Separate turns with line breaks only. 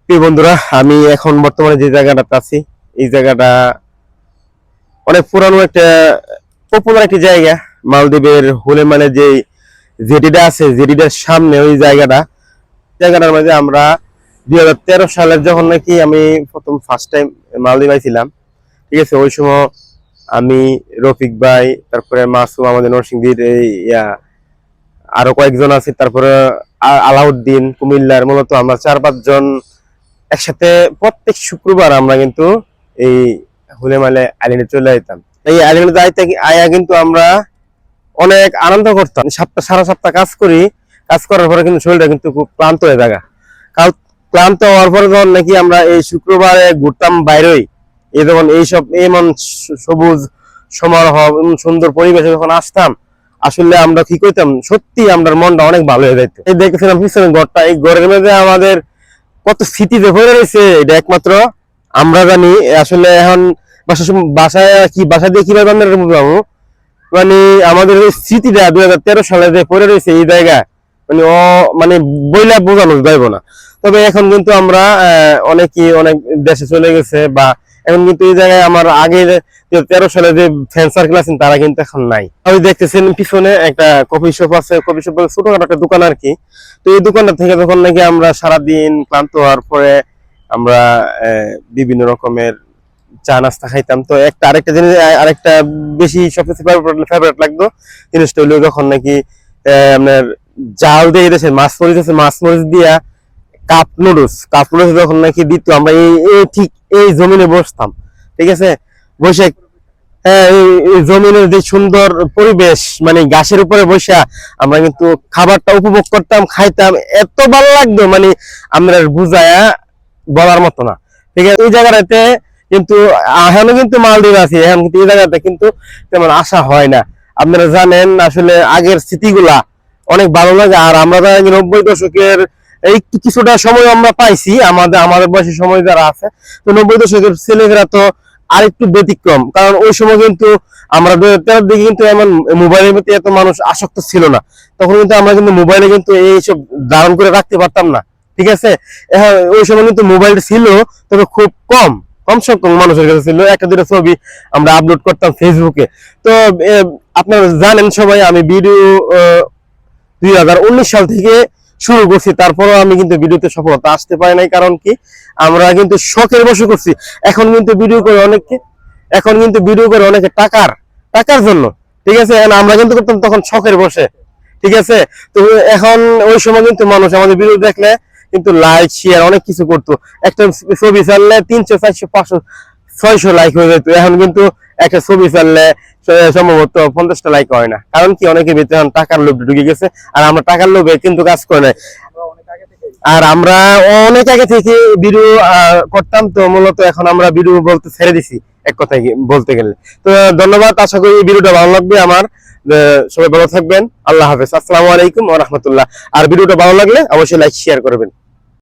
প্রিয় বন্ধুরা, আমি এখন বর্তমানে যে জায়গাটাতে আছি, এই জায়গাটা অনেক পুরানো একটা পপুলার একটি জায়গা। মালদ্বীপের হুলেমালে যে জেটিটা আছে, জেটিটার সামনে ওই জায়গাটার মধ্যে আমরা 2013 সালের যখন নাকি আমি প্রথম ফার্স্ট টাইম মালদ্বীপ আইছিলাম, ঠিক আছে। ওই সময় আমি, রফিক ভাই, তারপরে মাসুম, আমাদের নরসিংদীর এই আরো কয়েকজন আছে, তারপরে আলাউদ্দিন কুমিল্লার, মূলত আমরা 4-5 জন একসাথে প্রত্যেক শুক্রবার আমরা কিন্তু এই হুলেমালে আইল্যান্ডে চলে যেতাম। এই আইল্যান্ডে যাইতে আয়া কিন্তু আমরা অনেক আনন্দ করতাম। সারা সপ্তাহ কাজ করার পরে কিন্তু শরীরটা কিন্তু খুব ক্লান্ত হয়ে থাকা। ক্লান্ত হওয়ার পরে যখন নাকি আমরা এই শুক্রবারে ঘুরতাম বাইরেই, এই যখন এইসব এমন সবুজ সমারোহ সুন্দর পরিবেশে যখন আসতাম, আসলে আমরা কি করতাম, সত্যি আমরা মনটা অনেক ভালো হয়ে যেত। এই দেখেছিলাম পিছনে ঘরটা, এই ঘরের মধ্যে আমাদের কত স্মৃতি যে ভরে রয়েছে, এটা একমাত্র আমরা জানি। আসলে এখন বাসা দিয়ে কিভাবে আমরা বুঝাবো, মানে আমাদের এই স্মৃতিটা 2013 সালে যে পড়ে রয়েছে এই জায়গা, মানে মানে বইলা বোঝানো যাইব না। তবে এখন কিন্তু আমরা অনেক দেশে চলে গেছে, বা এখন কিন্তু এই জায়গায় আমার আগে 13 সালে যে ফ্রেন্ড সার্কেল আছেন তারা কিন্তু এখন নাই। ওই দেখতেছেন পিছনে একটা কফি শপ আছে, কফি শপ ছোটখাটো একটা দোকান আর কি। তো এই দোকানটা থেকে যখন নাকি আমরা সারাদিন ক্লান্ত হওয়ার পরে আমরা বিভিন্ন রকমের চা নাস্তা খাইতাম, তো আরেকটা জিনিস, আরেকটা বেশি সবচেয়ে ফেভারিট লাগতো জিনিসটা হলো যখন নাকি আপনার জাল দিয়ে দিয়েছে, মাছ মরিচ দিয়া কাপ নুডলস যখন নাকি দিত, আমরা ঠিক এই জমিনে বসতাম, ঠিক আছে, বসে, হ্যাঁ, এই জমিনের যে সুন্দর পরিবেশ, মানে গাছের উপরে বসে আমরা কিন্তু খাবারটা উপভোগ করতাম, খাইতাম, এত ভালো লাগতো, মানে আমরা বুঝায়া বলার মতো না। ঠিক আছে, এই জায়গাটাতে কিন্তু এখনো কিন্তু মালদ্বীপ আছে, এখন কিন্তু এই জায়গাতে কিন্তু তেমন আসা হয় না। আপনারা জানেন, আসলে আগের স্মৃতিগুলা অনেক ভালো লাগে। আর আমরা 90 দশকের এই কিছুটা সময় আমরা পাইছি, আমাদের বয়সের সময় যারা আছে, তো 90 দশকের ছেলেমেয়েরা তো আরেকটু ব্যতিক্রম, কারণ ওই সময় কিন্তু আমরা দিকে কিন্তু এমন মোবাইলের প্রতি এত মানুষ আসক্ত ছিল না। তখন কিন্তু আমরা কিন্তু মোবাইলে কিন্তু এইসব ধারণ করে রাখতে পারতাম না, ঠিক আছে। ওই সময় কিন্তু মোবাইল ছিল, তবে খুব কম কম সংখ্যক মানুষের কাছে ছিল। একটা দুটো ছবি আমরা আপলোড করতাম ফেসবুকে। তো আপনারা জানেন সবাই, আমি ভিডিও 2019 সাল থেকে শুরু করছি, তারপরও আমি কিন্তু ভিডিওতে সফলতা আসতে পারি নাই। কারণ কি, আমরা কিন্তু শখের বশে করছি। এখন কিন্তু ভিডিও করে অনেকে টাকার জন্য, ঠিক আছে। আমরা কিন্তু করতাম তখন শখের বশে, ঠিক আছে। তো এখন ওই সময় কিন্তু মানুষ আমাদের ভিডিও দেখলে কিন্তু লাইক শেয়ার অনেক কিছু করতো। একটা ছবি ছাড়লে 300, 400, 500, 600 লাইক হয়ে যেত। এখন কিন্তু একটা ছবি ছাড়লে সম্ভবত 50টা লাইক হয় না। কারণ কি, অনেকের ভিতরে এখন টাকার লোভ ঢুকে গেছে, আর আমরা টাকার লোভে কিন্তু কাজ করে নাই। আর আমরা অনেক আগে থেকে ভিডিও করতাম, তো মূলত এখন আমরা ভিডিও বলতে ছেড়ে দিছি, এক কথায় বলতে গেলে। তো ধন্যবাদ, আশা করি এই ভিডিওটা ভালো লাগবে আমার। সবাই ভালো থাকবেন, আল্লাহ হাফেজ, আসসালামু আলাইকুম ওয়া রাহমাতুল্লাহ। আর ভিডিওটা ভালো লাগলে অবশ্যই লাইক শেয়ার করবেন।